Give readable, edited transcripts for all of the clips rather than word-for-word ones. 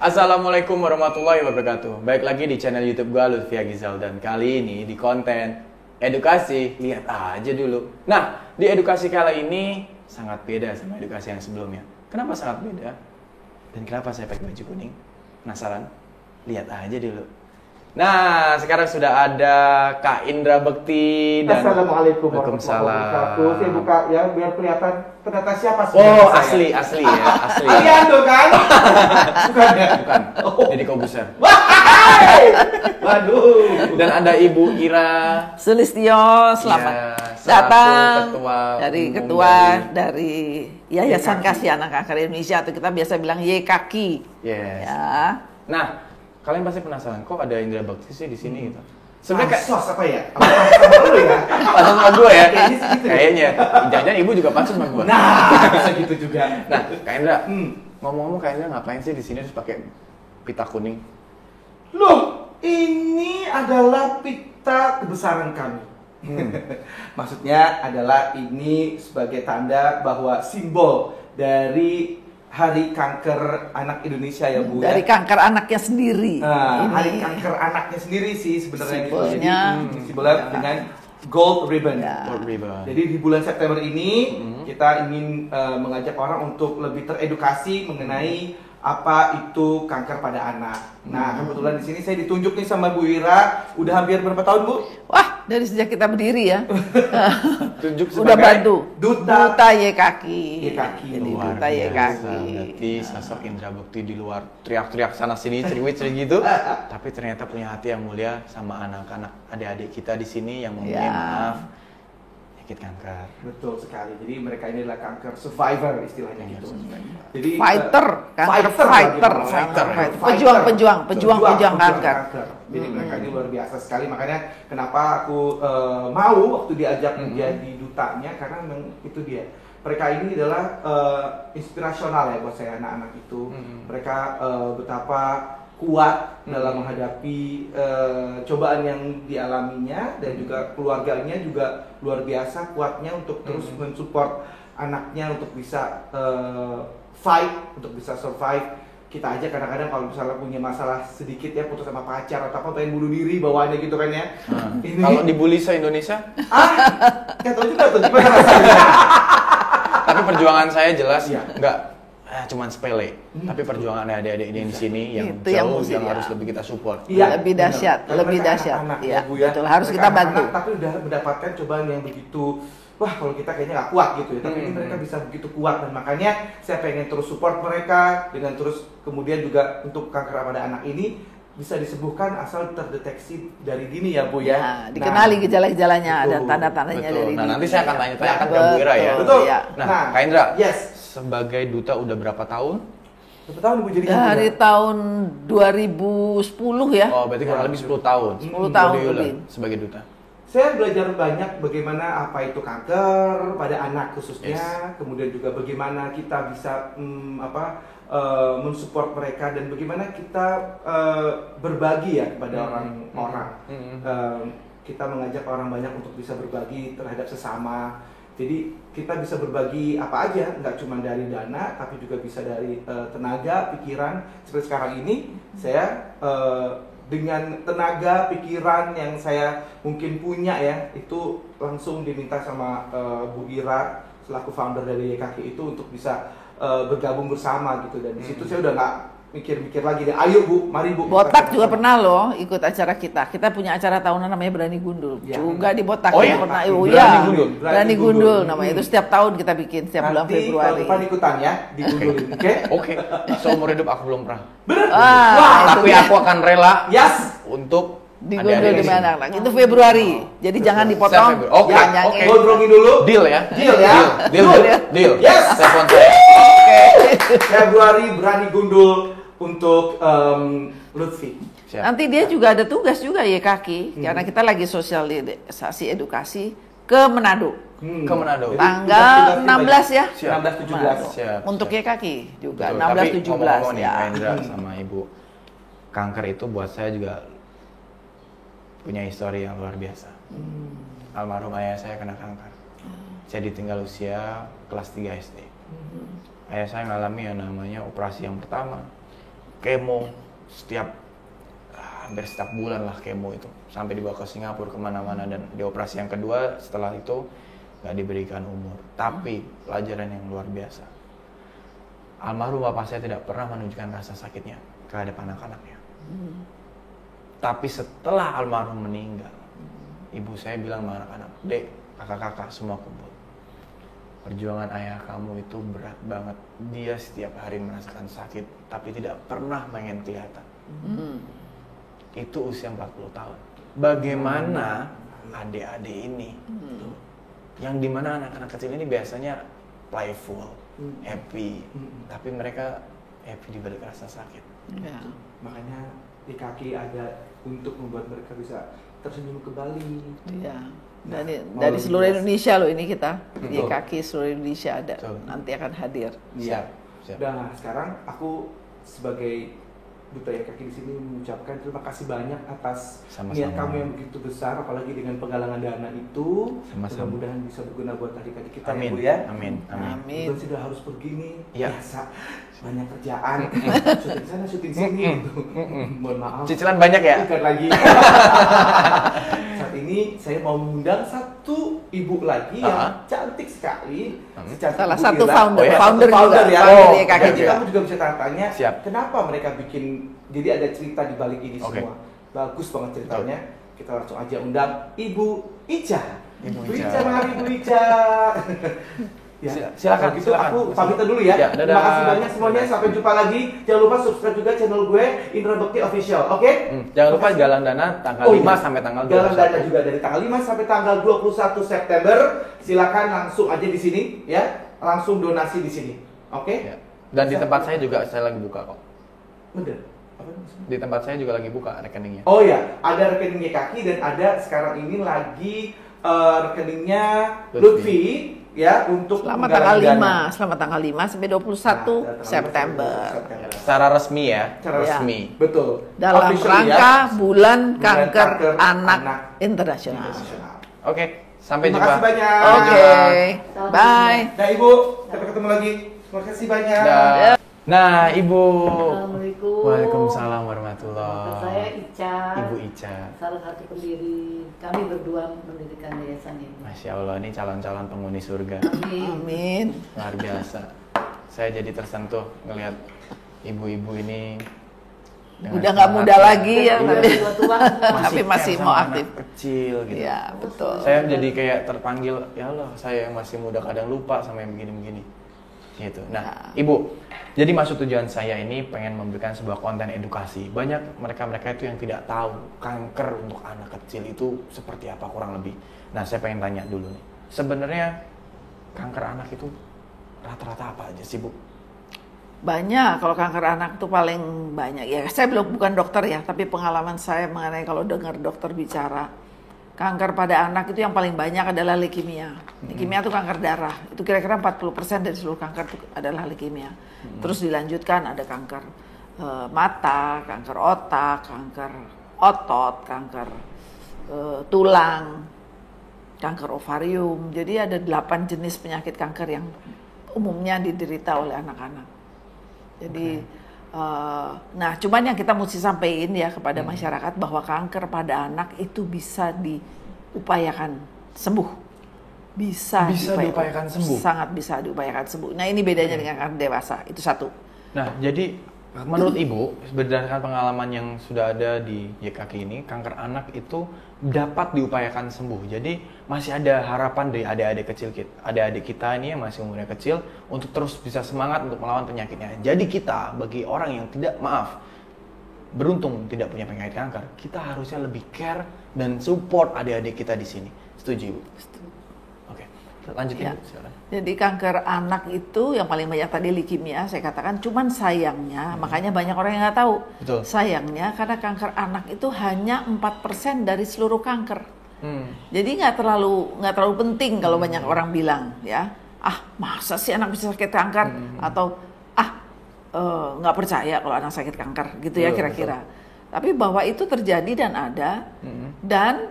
Assalamualaikum warahmatullahi wabarakatuh. Baik lagi di channel YouTube gue Lutfi Agizal, dan kali ini di konten edukasi, lihat aja dulu. Nah, di edukasi kali ini sangat beda sama edukasi yang sebelumnya. Kenapa sangat beda? Dan kenapa saya pakai baju kuning? Penasaran? Lihat aja dulu. Nah, sekarang sudah ada Kak Indra Bekti dan Assalamualaikum Waalaikumsalam. warahmatullahi wabarakatuh. Saya buka ya biar kelihatan ternyata siapa sih. Oh, asli ya, asli. Aliando kan? Bukan ya? Bukan. Jadi Kobuser. Waduh. Dan ada Ibu Ira Sulistyo, selamat selaku datang ketua dari Yayasan Kasih Anak Kanker Indonesia, atau kita biasa bilang YKK. Yes. Ya. Nah, kalian pasti penasaran kok ada Indra Bekti sih di sini gitu. Sebenarnya kayak sos apa ya? Apa lu ya? pantas sama gue ya. Kayaknya sih gitu. Kayaknya. Jangan-jangan ibu juga pantas sama gue. Nah, bisa gitu juga. Nah, Kak Indra, ngomong-ngomong Kak Indra ngapain sih di sini terus pakai pita kuning? Loh, ini adalah pita kebesaran kami. Maksudnya adalah ini sebagai tanda bahwa simbol dari Hari Kanker Anak Indonesia ya Bu. Dari kanker anaknya sendiri. Nah, Ini. Hari Kanker Anaknya sendiri sih sebenarnya gitu. Jadi Simbolnya. simbolnya dengan gold ribbon. Ya. Gold ribbon. Jadi di bulan September ini kita ingin mengajak orang untuk lebih teredukasi mengenai apa itu kanker pada anak. Nah, kebetulan di sini saya ditunjuk nih sama Bu Ira. Udah hampir berapa tahun, Bu? Wah, dari sejak kita berdiri ya. Tunjuk Udah sebagai bantu. Duta YKK. YKK. Jadi luar Duta YKK. biasa. Berarti sosok Indra Bekti di luar teriak-teriak sana sini ceriwit gitu, tapi ternyata punya hati yang mulia sama anak-anak adik-adik kita di sini yang mempunyai Ya. maaf penyakit kanker. Betul sekali. Jadi mereka ini adalah kanker survivor istilahnya gitu. Jadi Fighter, kanker fighter. pejuang kanker. Jadi mereka ini luar biasa sekali. Makanya kenapa aku mau waktu diajak menjadi dutanya, karena memang itu dia. Mereka ini adalah inspirasional ya buat saya, anak-anak itu. Mereka betapa kuat dalam menghadapi cobaan yang dialaminya, dan juga keluarganya juga luar biasa kuatnya untuk terus mensupport anaknya untuk bisa fight, untuk bisa survive. Kita aja kadang-kadang kalau misalnya punya masalah sedikit ya, putus sama pacar atau apa, pengen bunuh diri bawaannya gitu kan ya. Ini Kalau dibully se-Indonesia, nggak tahu juga tuh gimana rasanya. tapi perjuangan saya jelas Iya. nggak cuman sepele, tapi perjuangan adik-adik ini di sini yang Itu yang jauh mesti, yang ya. harus lebih kita support. Lebih benar. dahsyat, Karena lebih mereka dahsyat. anak-anak, Iya, Bu, ya. betul. Harus Mereka kita bantu. anak-anak, tapi udah mendapatkan cobaan yang begitu, wah kalau kita kayaknya nggak kuat gitu ya. Tapi ini mereka bisa begitu kuat, dan makanya saya pengen terus support mereka dengan terus kemudian juga untuk kanker pada anak ini bisa disembuhkan asal terdeteksi dari dini ya Bu ya. Ya, dikenali gejala-gejalanya, ada betul, tanda-tandanya Betul. dari Nah, diri. nanti saya akan Ya. tanya-tanyakan ke Bu Ira ya. Betul. Iya. Nah, Kak Indra, Yes. sebagai duta udah berapa tahun? Berapa tahun Bu jadi Dari tahun 2010 ya. Oh, berarti kurang lebih 10 tahun. 10 tahun Boleh lebih. sebagai duta. Saya belajar banyak bagaimana apa itu kanker pada anak khususnya, kemudian juga bagaimana kita bisa mensupport mereka, dan bagaimana kita berbagi ya kepada orang-orang. Kita mengajak orang banyak untuk bisa berbagi terhadap sesama. Jadi kita bisa berbagi apa aja, nggak cuma dari dana, tapi juga bisa dari tenaga, pikiran. Seperti sekarang ini saya dengan tenaga, pikiran yang saya mungkin punya ya, itu langsung diminta sama Bu Ira selaku founder dari YKK itu untuk bisa bergabung bersama gitu. Dan di situ saya udah nggak mikir-mikir lagi deh, ayo Bu, mari Bu. Botak juga pernah loh ikut acara kita. Kita punya acara tahunan namanya Berani Gundul. Ya. Juga di Botak. Oh ya? Pernah. Berani Iya. Gundul. Berani Gundul namanya. Itu setiap tahun kita bikin, setiap bulan Nanti Februari. tahun depan ikutan ya di Gundul, oke? Oke, seumur hidup aku belum pernah. Bener? Wah, itu Tapi dia. aku akan rela Yes. untuk di adik-adik Gundul di sini. mana anak. Itu Februari. Jadi jangan dipotong. Februari. Oke, Panjangin. oke. Gondrongin dulu. Deal ya? Deal ya. Deal. Yes. Telepon saya. Februari Berani Gundul untuk Lutfi. Siap. Nanti dia juga ada tugas juga ya kaki. Karena kita lagi sosialisasi edukasi ke Manado. Ke Manado. Jadi Tanggal 16 ya. Siap. 16-17. Siap. Untuk siap. YKK juga. Betul. 16 Tapi 17 ngomong-ngomong nih, ya. Kak Indra sama Ibu, kanker itu buat saya juga punya histori yang luar biasa. Almarhum ayah saya kena kanker. Saya ditinggal usia kelas 3 SD. Ayah saya ngalami yang namanya operasi yang pertama. kemo hampir setiap bulan lah kemo itu, sampai dibawa ke Singapura kemana-mana, dan di operasi yang kedua setelah itu nggak diberikan umur. Tapi pelajaran yang luar biasa, almarhum bapak saya tidak pernah menunjukkan rasa sakitnya terhadap anak-anaknya. Tapi setelah almarhum meninggal, ibu saya bilang sama anak-anak, "Dek, kakak-kakak semua kumpul. Perjuangan ayah kamu itu berat banget. Dia setiap hari merasakan sakit, tapi tidak pernah pengen kelihatan." Itu usia 40 tahun. Bagaimana adik-adik ini, yang dimana anak-anak kecil ini biasanya playful, happy, tapi mereka happy di balik rasa sakit. Ya. Makanya di kaki ada untuk membuat mereka bisa tersenyum kembali. Iya. Dari seluruh Indonesia loh ini kita. Di Betul. kaki seluruh Indonesia ada. Betul. Nanti akan hadir. Siap. Nah, sekarang aku sebagai Duta YKK di sini mengucapkan terima kasih banyak atas Sama-sama. niat kamu yang begitu besar, apalagi dengan penggalangan dana itu. Sama-sama. Mudah-mudahan bisa berguna buat adik-adik kita Amin. ya, Bu ya. Amin. Amin. Amin. Bukan sudah harus pergi nih, Ya. biasa banyak kerjaan, syuting sana, syuting sini gitu. Mohon maaf. Cicilan banyak ya? Bukan lagi. Saat ini saya mau mengundang satu ibu lagi yang cantik sekali. Secantik Salah Bu satu Ira. founder, Salah satu founder juga, ya. founder YKK Nanti juga. kamu juga bisa tanya, Siap. kenapa mereka bikin, jadi ada cerita di balik ini Oke. semua. Bagus banget ceritanya. Kita langsung aja undang Ibu Ica. Ibu Ibu Ica. Ica, mari Ibu Ica. Ya, Silakan, kalau gitu silakan. aku pamit dulu ya. Ya, dadah. Terima kasih banyak semuanya. Sampai jumpa lagi. Jangan lupa subscribe juga channel gue, Indra Bekti Official. Oke? Jangan lupa galang dana tanggal 5 sampai tanggal 21. Galang dana juga dari tanggal 5 sampai tanggal 21 September. Silakan langsung aja di sini ya. Langsung donasi di sini. Oke? Ya. Dan di tempat saya juga saya lagi buka kok. Bener. Apa maksudnya? Di tempat saya juga lagi buka rekeningnya. Oh ya, ada rekening kaki dan ada sekarang ini lagi rekeningnya Lutfi ya untuk Selama menggalang tanggal dana. 5, selama tanggal 5 sampai 21 Nah, tanggal September. September. Secara resmi ya. Secara Ya. resmi. Betul. Dalam Officially rangka ya. Bulan Bulan Kanker Kanker Anak Anak Internasional. Internasional. Oke, sampai Terima jumpa. kasih banyak. Oke, bye. Nah Ibu, sampai ketemu lagi. Terima kasih banyak. Dah. Nah, Ibu. Assalamualaikum. Waalaikumsalam Nama warahmatullahi. saya Ica. Ibu Ica. Salah satu pendiri. Kami berdua mendirikan yayasan ini. Masya Allah, ini calon-calon penghuni surga. Amin. Amin. Luar biasa. Saya jadi tersentuh ngelihat ibu-ibu ini. dengan Udah nggak muda semangatnya. lagi ya, Iya. tapi Tua-tua. tapi masih care mau sama aktif. anak kecil gitu. Iya, betul. Saya jadi kayak terpanggil, ya Allah, saya yang masih muda kadang lupa sama yang begini-begini. Gitu. Nah, Ibu, jadi maksud tujuan saya ini pengen memberikan sebuah konten edukasi. Banyak mereka-mereka itu yang tidak tahu kanker untuk anak kecil itu seperti apa kurang lebih. Nah, saya pengen tanya dulu nih. Sebenarnya kanker anak itu rata-rata apa aja sih, Bu? Banyak, kalau kanker anak itu paling banyak. Ya, saya bukan dokter ya, tapi pengalaman saya mengenai kalau dengar dokter bicara, kanker pada anak itu yang paling banyak adalah leukemia. Leukemia itu kanker darah. Itu kira-kira 40% dari seluruh kanker itu adalah leukemia. Terus dilanjutkan ada kanker mata, kanker otak, kanker otot, kanker tulang, kanker ovarium. Jadi ada 8 jenis penyakit kanker yang umumnya diderita oleh anak-anak. Jadi, nah cuman yang kita mesti sampaikan ya kepada masyarakat bahwa kanker pada anak itu bisa diupayakan sembuh. Bisa diupayakan sembuh? Sangat bisa diupayakan sembuh. Nah ini bedanya dengan kanker dewasa, itu satu. Nah, jadi menurut Ibu, berdasarkan pengalaman yang sudah ada di YKK ini, kanker anak itu dapat diupayakan sembuh. Jadi masih ada harapan dari adik-adik kita ini yang masih umurnya kecil untuk terus bisa semangat untuk melawan penyakitnya. Jadi kita bagi orang yang beruntung tidak punya penyakit kanker, kita harusnya lebih care dan support adik-adik kita di sini. Setuju, Ibu? Oke, lanjut Ya. Ibu, silakan. Jadi kanker anak itu yang paling banyak tadi leukemia saya katakan, cuman sayangnya makanya banyak orang yang nggak tahu. Betul. Sayangnya karena kanker anak itu hanya 4% dari seluruh kanker. Jadi nggak terlalu penting kalau banyak orang bilang ya, masa sih anak bisa sakit kanker atau nggak percaya kalau anak sakit kanker gitu ya kira-kira. Tapi bahwa itu terjadi dan ada dan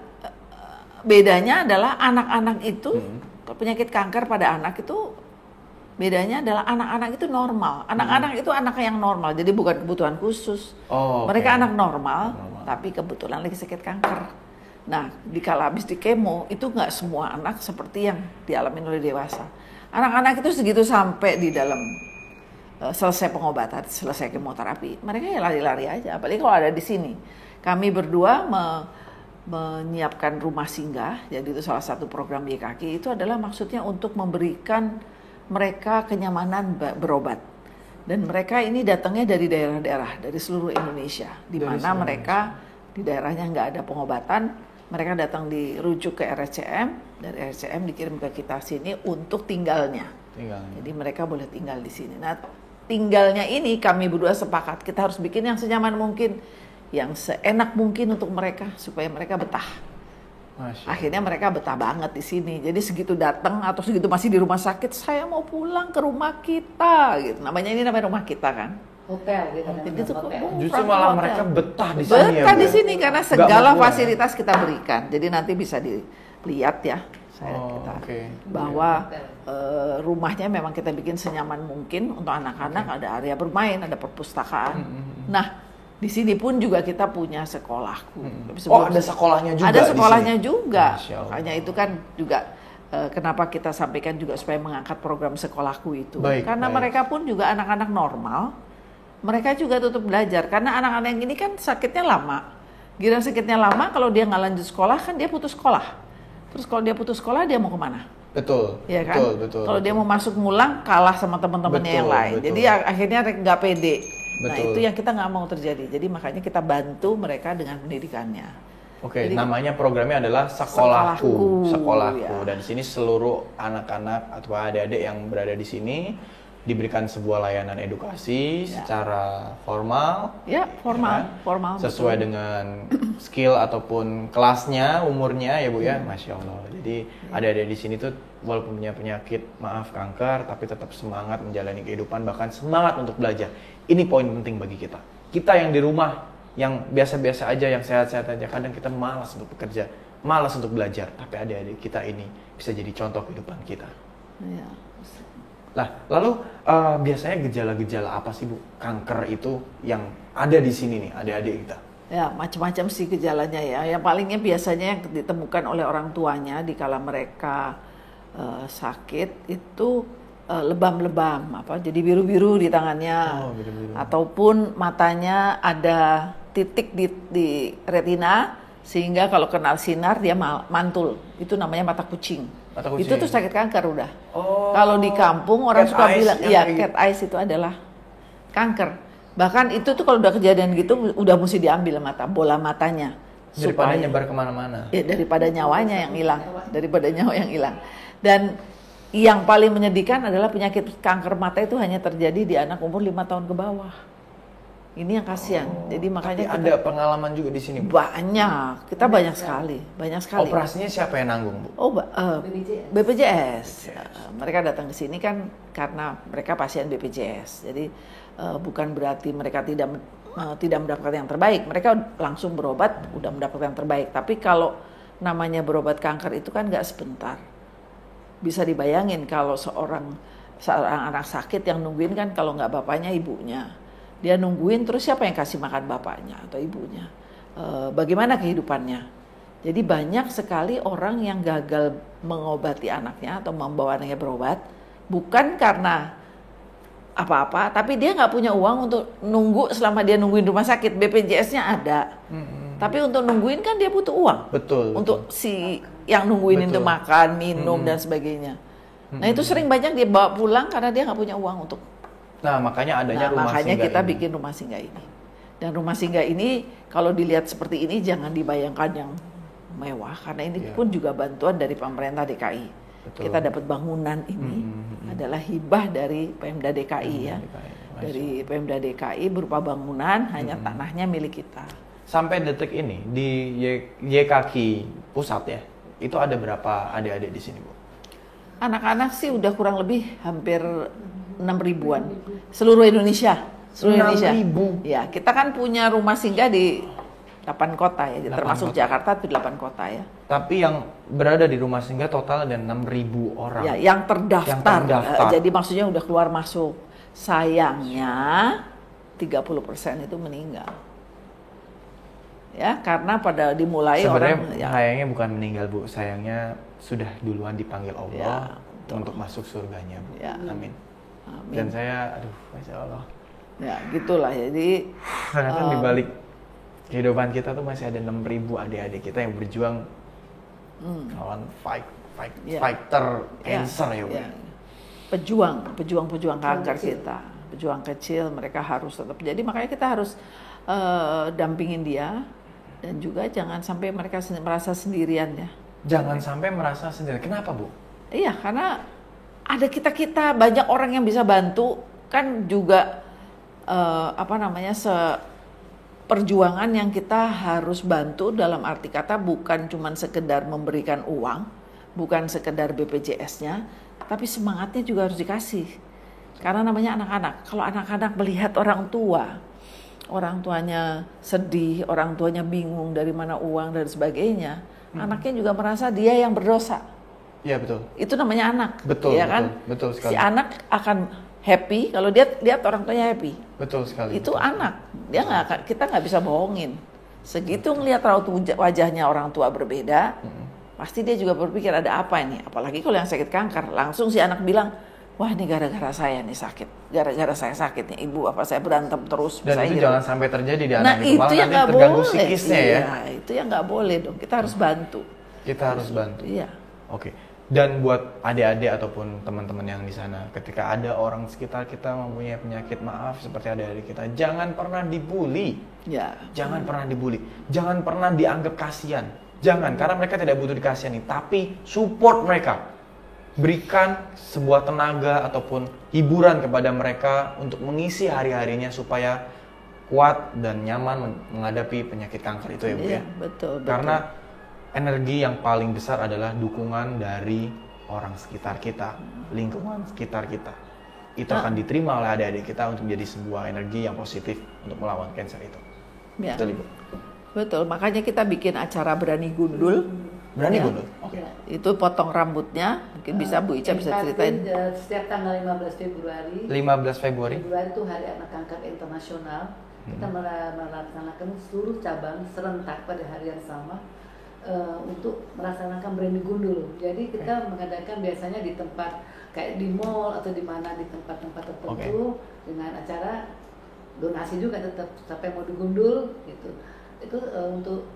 bedanya adalah anak-anak itu penyakit kanker pada anak itu bedanya adalah anak-anak itu normal. Anak-anak itu anak yang normal, jadi bukan kebutuhan khusus. Mereka anak normal, tapi kebetulan lagi sakit kanker. Nah, dikala habis di kemo, itu nggak semua anak seperti yang dialami oleh dewasa. Anak-anak itu segitu sampai di dalam selesai pengobatan, selesai kemoterapi, mereka ya lari-lari aja. Apalagi kalau ada di sini. Kami berdua menyiapkan rumah singgah, jadi itu salah satu program YKK, itu adalah maksudnya untuk memberikan mereka kenyamanan berobat. Dan mereka ini datangnya dari daerah-daerah, dari seluruh Indonesia, di mana mereka di daerahnya nggak ada pengobatan, mereka datang dirujuk ke RSCM, dari RSCM dikirim ke kita sini untuk tinggalnya. Jadi mereka boleh tinggal di sini. Nah, tinggalnya ini kami berdua sepakat kita harus bikin yang senyaman mungkin, yang seenak mungkin untuk mereka supaya mereka betah. Akhirnya mereka betah banget di sini. Jadi segitu datang atau segitu masih di rumah sakit, saya mau pulang ke rumah kita gitu. Namanya rumah kita kan. Hotel gitu. Jadi itu justru malah mereka betah di sini. Betah di sini karena segala fasilitas kita berikan. Jadi nanti bisa dilihat ya. Bahwa rumahnya memang kita bikin senyaman mungkin untuk anak-anak, ada area bermain, ada perpustakaan. Nah, di sini pun juga kita punya sekolahku. Ada sekolahnya juga. Ada sekolahnya juga. Makanya itu kan juga kenapa kita sampaikan juga supaya mengangkat program sekolahku itu. Karena mereka pun juga anak-anak normal, mereka juga tetap belajar. Karena anak-anak yang ini kan sakitnya lama. Giliran sakitnya lama, kalau dia nggak lanjut sekolah kan dia putus sekolah. Terus kalau dia putus sekolah dia mau kemana? Betul. Ya kan? Kalau dia mau masuk ngulang kalah sama teman-temannya yang lain. Jadi akhirnya nggak pede. Nah itu yang kita nggak mau terjadi. Jadi makanya kita bantu mereka dengan pendidikannya. Jadi, namanya programnya adalah Sekolahku. Ya. Dan di sini seluruh anak-anak atau adik-adik yang berada di sini diberikan sebuah layanan edukasi secara formal. Ya, formal. Sesuai dengan skill ataupun kelasnya, umurnya ya Bu ya. Masya Allah. Jadi adik-adik di sini tuh walaupun punya penyakit, kanker, tapi tetap semangat menjalani kehidupan, bahkan semangat untuk belajar. Ini poin penting bagi kita. Kita yang di rumah, yang biasa-biasa aja, yang sehat-sehat aja, kadang kita malas untuk bekerja, malas untuk belajar. Tapi adik-adik kita ini bisa jadi contoh kehidupan kita. Iya. Nah, lalu biasanya gejala-gejala apa sih Bu kanker itu yang ada di sini nih adik-adik kita? Ya, macam-macam sih gejalanya ya. Yang palingnya biasanya yang ditemukan oleh orang tuanya dikala mereka sakit itu lebam-lebam, jadi biru-biru di tangannya, biru-biru. Ataupun matanya ada titik di retina sehingga kalau kena sinar dia mantul. Itu namanya mata kucing. Itu tuh sakit kanker udah. Kalau di kampung orang suka bilang, cat eyes itu adalah kanker. Bahkan itu tuh kalau udah kejadian gitu udah mesti diambil bola matanya. Daripada nyebar kemana-mana. Ya, daripada nyawanya yang hilang, Dan yang paling menyedihkan adalah penyakit kanker mata itu hanya terjadi di anak umur 5 tahun ke bawah. Ini yang kasihan. Jadi makanya ada pengalaman juga di sini, Bu? Banyak. Kita banyak sekali. Operasinya siapa yang nanggung, Bu? BPJS. Mereka datang ke sini kan karena mereka pasien BPJS. Jadi bukan berarti mereka tidak mendapatkan yang terbaik. Mereka langsung berobat udah mendapatkan yang terbaik. Tapi kalau namanya berobat kanker itu kan nggak sebentar. Bisa dibayangin kalau seorang anak sakit yang nungguin kan kalau nggak bapaknya ibunya. Dia nungguin terus siapa yang kasih makan bapaknya atau ibunya? Bagaimana kehidupannya? Jadi banyak sekali orang yang gagal mengobati anaknya atau membawa anaknya berobat bukan karena apa-apa, tapi dia nggak punya uang untuk nunggu selama dia nungguin rumah sakit. BPJS-nya ada, tapi untuk nungguin kan dia butuh uang. Betul. Untuk si yang nungguin itu makan, minum dan sebagainya. Nah itu sering banyak dia bawa pulang karena dia nggak punya uang untuk. Nah makanya adanya rumah singgah. Makanya kita bikin rumah singgah ini. Dan rumah singgah ini kalau dilihat seperti ini jangan dibayangkan yang mewah karena ini pun juga bantuan dari pemerintah DKI. Betul. Kita dapat bangunan ini adalah hibah dari Pemda DKI ya. Dari Pemda DKI berupa bangunan, hanya tanahnya milik kita. Sampai detik ini di YKK pusat ya, itu ada berapa adik-adik di sini, Bu? Anak-anak sih udah kurang lebih hampir 6.000-an seluruh Indonesia. 6.000. Ya, kita kan punya rumah singgah di 8 kota ya, 8 termasuk kota. Jakarta itu 8 kota ya. Tapi yang berada di rumah singgah total ada 6.000 orang. Ya, yang terdaftar. Yang terdaftar. Jadi maksudnya udah keluar masuk. Sayangnya 30% itu meninggal. Ya, karena pada dimulai Sebenarnya orang ya, sayangnya bukan meninggal, Bu. Sayangnya sudah duluan dipanggil Ya, Allah betul. untuk masuk surganya, Bu. Ya. Amin. Amin. Dan saya, aduh, Masya Allah. Ya, gitulah. Jadi Ternyata di balik kehidupan kita tuh masih ada 6.000 adik-adik kita yang berjuang lawan Ya. fighter Ya, cancer ya, Bu. ya. Pejuang kanker kita, pejuang kecil, mereka harus tetap. Jadi makanya kita harus dampingin dia, dan juga jangan sampai mereka merasa sendirian ya. Jangan sampai merasa sendiri. Kenapa, Bu? Iya, karena ada kita banyak orang yang bisa bantu, kan juga perjuangan yang kita harus bantu dalam arti kata bukan cuma sekedar memberikan uang, bukan sekedar BPJS-nya, tapi semangatnya juga harus dikasih. Karena namanya anak-anak. Kalau anak-anak melihat orang tuanya sedih, orang tuanya bingung dari mana uang dan sebagainya, anaknya juga merasa dia yang berdosa. Iya, betul. Itu namanya anak, Betul, ya kan? betul sekali. Si anak akan happy kalau dia lihat orang tuanya happy. Betul sekali. Itu betul. anak, dia kita nggak bisa bohongin. Segitu ngelihat raut wajahnya orang tua berbeda, pasti dia juga berpikir ada apa ini. Apalagi kalau yang sakit kanker, langsung si anak bilang, wah ini gara-gara saya nih sakit, gara-gara saya sakit nih ibu, apa saya berantem terus. Dan saya itu gitu. jangan sampai terjadi di Nah anak itu. itu yang nanti nggak terganggu boleh. psikisnya ya. Iya, itu yang nggak boleh dong. Kita harus bantu. Kita harus bantu. Iya. Oke. Dan buat adik-adik ataupun teman-teman yang di sana, ketika ada orang sekitar kita mempunyai penyakit, maaf seperti adik-adik kita, jangan pernah dibully. Ya. Jangan pernah dibully. Jangan pernah dianggap kasihan. Jangan, karena mereka tidak butuh dikasihani, tapi support mereka. Berikan sebuah tenaga ataupun hiburan kepada mereka untuk mengisi hari-harinya supaya kuat dan nyaman menghadapi penyakit kanker itu ya, Bu Iya, ya. betul. Karena energi yang paling besar adalah dukungan dari orang sekitar kita, lingkungan sekitar kita. Itu akan diterima oleh adik-adik kita untuk menjadi sebuah energi yang positif untuk melawan kanker itu. Ya. Betul, Ibu? Betul, makanya kita bikin acara berani gundul. Berani Ya. gundul? Oke. Ya. Itu potong rambutnya, mungkin bisa Bu Ica bisa ceritain. Setiap tanggal 15 Februari 15 Februari. Februari itu Hari Anak Kanker Internasional. Kita melaksanakan seluruh cabang serentak pada hari yang sama untuk melaksanakan berani gundul. Jadi kita mengadakan biasanya di tempat kayak di mall atau di mana di tempat-tempat tertentu dengan acara donasi juga tetap sampai mau digundul gitu. Itu untuk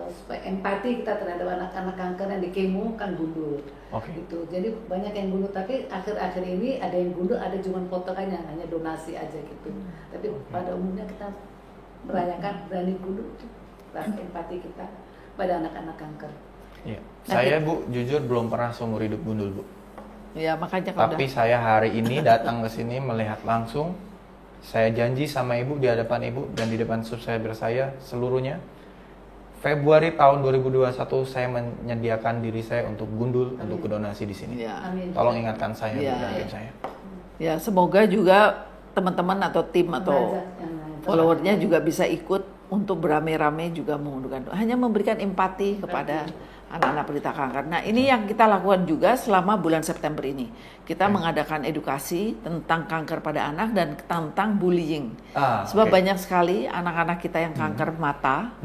supaya empati kita terhadap anak-anak kanker yang di kemo kan gundul. Oke. Gitu. Jadi banyak yang gundul, tapi akhir-akhir ini ada yang gundul, ada cuma potongannya hanya donasi aja gitu. Tapi pada umumnya kita merayakan berani gundul itu rasa empati kita pada anak-anak kanker. Iya. Saya, Bu, jujur belum pernah seumur hidup gundul, Bu. Ya makanya kalau Tapi saya hari ini datang ke sini melihat langsung. Saya janji sama Ibu di hadapan Ibu dan di depan subscriber saya seluruhnya. Februari tahun 2021 saya menyediakan diri saya untuk gundul, untuk donasi di sini. ya, Amin. Tolong ingatkan saya, Bu, Iya. dan tim saya. ya semoga juga teman-teman atau tim atau Mengajak yang lain. followernya juga bisa ikut untuk beramai-ramai juga mengunduhkan, hanya memberikan empati kepada anak-anak penderita kanker. Nah ini yang kita lakukan juga selama bulan September ini. Kita mengadakan edukasi tentang kanker pada anak dan tentang bullying. Sebab oke. banyak sekali anak-anak kita yang kanker mata,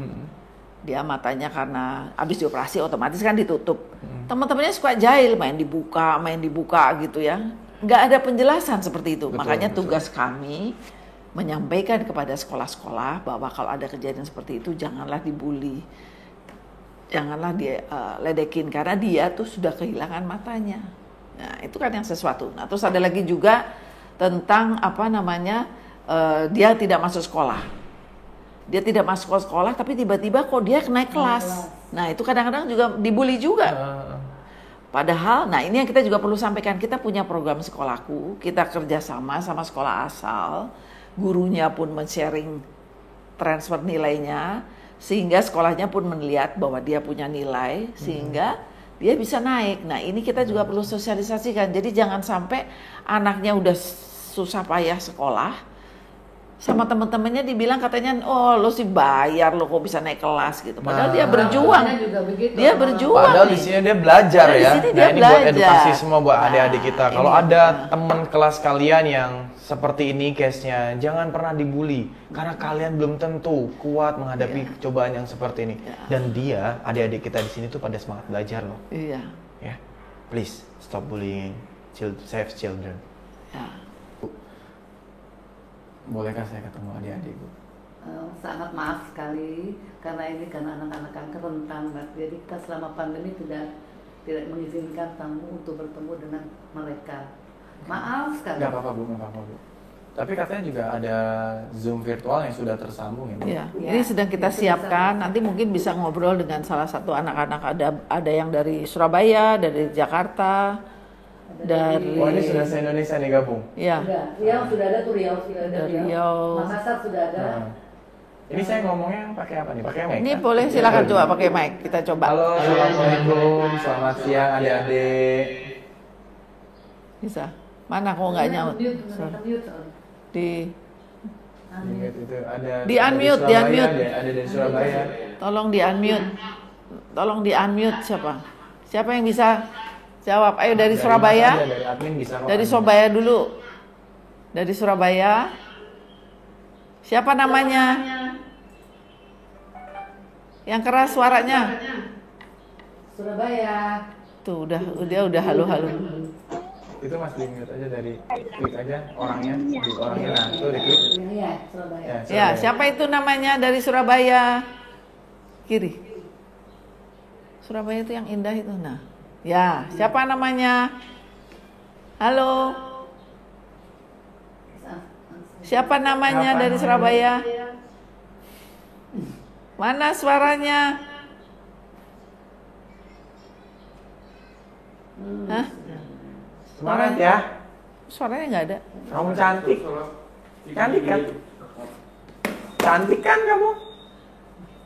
dia matanya karena habis dioperasi otomatis kan ditutup. Teman-temannya suka jahil, main dibuka gitu ya. Nggak ada penjelasan seperti itu. Betul, Makanya betul. tugas kami menyampaikan kepada sekolah-sekolah bahwa kalau ada kejadian seperti itu janganlah dibully. Janganlah dia ledekin karena dia tuh sudah kehilangan matanya. Nah, itu kan yang sesuatu. Nah, terus ada lagi juga tentang dia tidak masuk sekolah. Dia tidak masuk sekolah tapi tiba-tiba kok dia naik kelas. Nah, itu kadang-kadang juga dibully juga. Padahal, nah ini yang kita juga perlu sampaikan, kita punya program sekolahku, kita kerjasama sama sekolah asal, gurunya pun men-sharing transfer nilainya, sehingga sekolahnya pun melihat bahwa dia punya nilai, sehingga dia bisa naik. Nah ini kita juga perlu sosialisasikan, jadi jangan sampai anaknya udah susah payah sekolah, sama temen-temennya dibilang katanya, oh lo sih bayar lo kok bisa naik kelas gitu. Padahal Nah, dia berjuang. Orangnya juga begitu, Dia orang-orang. berjuang. Padahal di nih. sini dia belajar Di ya. sini Nah, dia ini buat belajar. edukasi semua buat Nah, adik-adik kita. ini Kalau dia. ada teman kelas kalian yang seperti ini case-nya, jangan pernah dibully karena kalian belum tentu kuat menghadapi cobaan yang seperti ini. Dan dia, adik-adik kita di sini tuh pada semangat belajar loh. Iya. Ya. Please stop bullying. Save children. Ya. Bolehkah saya ketemu adik-adik, Bu? Sangat maaf sekali karena ini karena anak-anak kanker rentan, Mbak. Jadi kita selama pandemi tidak mengizinkan tamu untuk bertemu dengan mereka. Maaf sekali. Nggak apa-apa, Bu. Nggak apa-apa, Bu. Tapi katanya juga ada Zoom virtual yang sudah tersambung ya, Bu? Iya, Ya, ini sedang kita itu siapkan. bisa. Nanti mungkin bisa ngobrol dengan salah satu anak-anak. Ada yang dari Surabaya, dari Jakarta, dari Oh, ini sudah se-Indonesia nih gabung? ya. Riau sudah ada tuh, Riau sudah ada. Dari Riau. Makassar sudah ada. Nah. Ini saya ngomongnya pakai apa nih? Pakai mic? Ini kan? boleh silakan coba pakai mic. Kita coba. Halo, assalamualaikum. Selamat siang adik-adik. Bisa. Mana kok nggak nyaut? Mute, Sorry. mute, sorry. Di Ingat itu ada Di ada unmute, di Surabaya, unmute. ada dari Surabaya. tolong di unmute. Tolong di unmute siapa? Siapa yang bisa jawab? Ayo dari Surabaya. mana aja, dari admin bisa kok. Dari Surabaya dulu. Dari Surabaya. Siapa namanya? Yang keras suaranya. Surabaya. Tuh udah halo-halo. Itu Mas di mute aja dari klik aja orangnya, di orangnya nah, tuh di klik. Iya, Surabaya. Ya, Ya, Surabaya. siapa itu namanya dari Surabaya? Kiri. Surabaya itu yang indah itu. Nah. Ya, siapa namanya? Halo. Siapa namanya Siapa dari namanya? Surabaya? Mana suaranya? Hah? Semangat ya. Suaranya nggak ada. Kamu cantik. Cantik kan? Cantik kan kamu?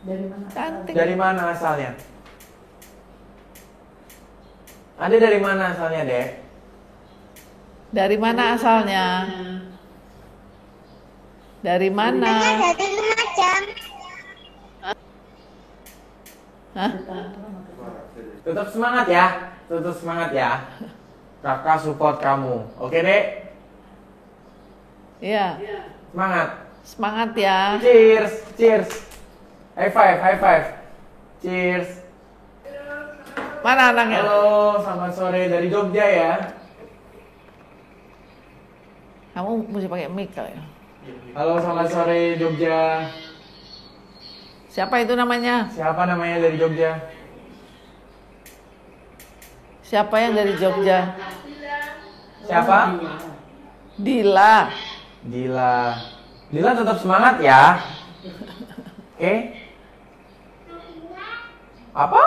Dari mana? Cantik. Dari mana asalnya? Ada dari mana asalnya, Dek? Dari mana asalnya? Dari mana? Dari Lumajang. Hah? Tetap semangat ya. Tetap semangat ya. Kakak support kamu. Oke, Dek? Iya. Semangat. Semangat ya. Cheers, cheers. High five, high five. Cheers. Mana anaknya? Halo, selamat sore dari Jogja ya. Kamu mesti pakai mic kali ya. Halo, selamat sore Jogja. Siapa itu namanya? Siapa namanya dari Jogja? Siapa yang dari Jogja? Siapa? Dila. Dila. Dila tetap semangat ya. Oke. Apa?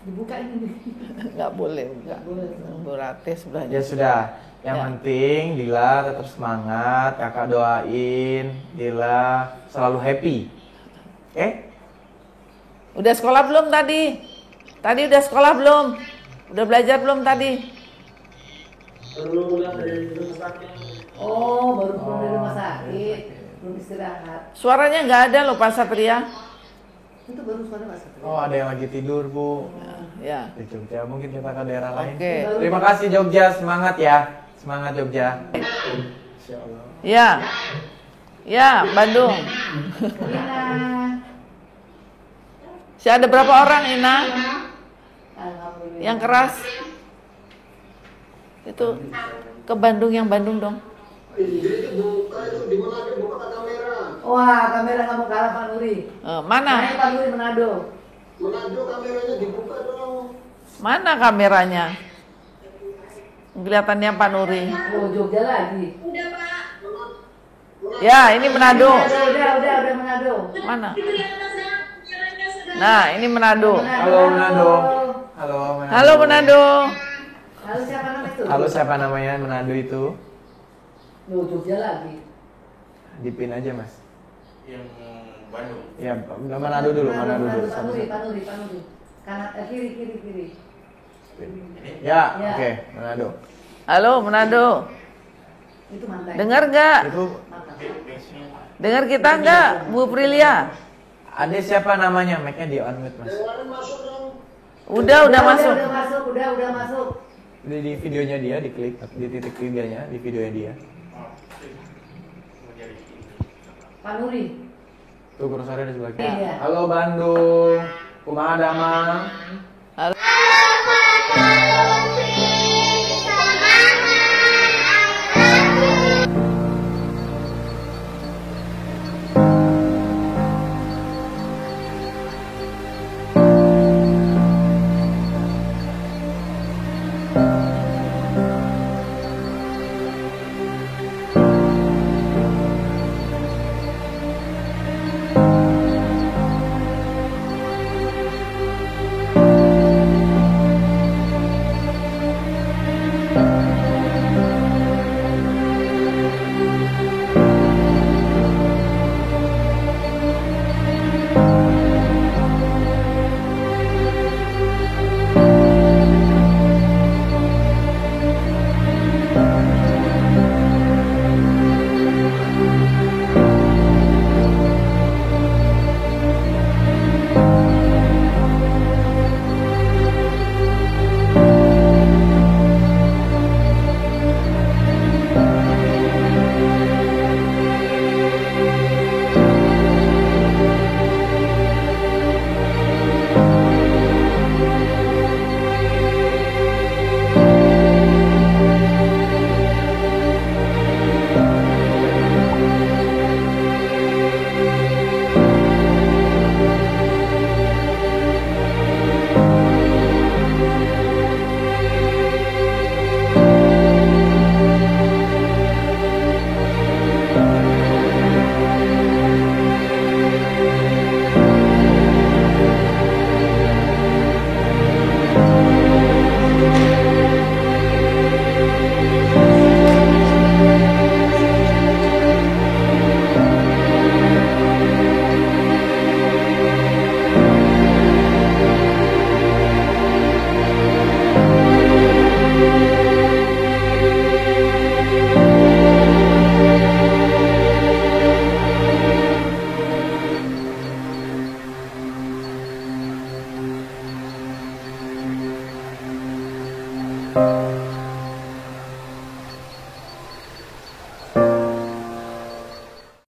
Dibuka ini. Nggak boleh enggak. Bu Rate sebelah Ya sudah. Yang Ya. penting Dila tetap semangat. Kakak doain Dila selalu happy. Oke? Udah sekolah belum tadi? Tadi udah sekolah belum? Udah belajar belum tadi? Oh, baru pulang dari rumah sakit. Belum istirahat. Suaranya nggak ada loh Pak Satria. Itu baru suara Mas Satria. Oh, ada yang lagi tidur, Bu. Ya. Di Jogja, mungkin kita ke daerah lain. Oke. Terima kasih Jogja, semangat ya. Semangat Jogja. Insya Allah. Ya. Ya, Bandung. Ina. Si ada berapa orang, Ina? Alhamdulillah. Yang keras? Itu ke Bandung, yang Bandung dong. Wah, kamera kamu kalah Pak Nuri. Mana? Naik Pak Nuri Manado. Mana kameranya? Kelihatannya Pak Nuri. Oh, Jogja lagi. Ya, ini Manado. Udah Manado. Mana? Nah, ini Manado. Halo Manado. Halo Manado. Halo Manado. Lalu siapa namanya itu? Halo, siapa namanya Manado itu? Oh, Jogja lagi. Dipin aja Mas. Yang Bandung. Ya, Manado dulu, Manado dulu. Pak Nuri. Kanan, kiri. Ya, Ya. oke, Manado. Halo Manado. Itu mantai. Dengar nggak? Itu Mantap. Dengar kita nggak, Bu Prilia? ada siapa namanya? Mic-nya di on mute, Mas. Udah masuk. Udah masuk. Di videonya dia, diklik di titik 3-nya di videonya dia. Pak Nuri. Tuh kursornya di sebelah kiri. Iya. Halo Bandung, kumaha damang?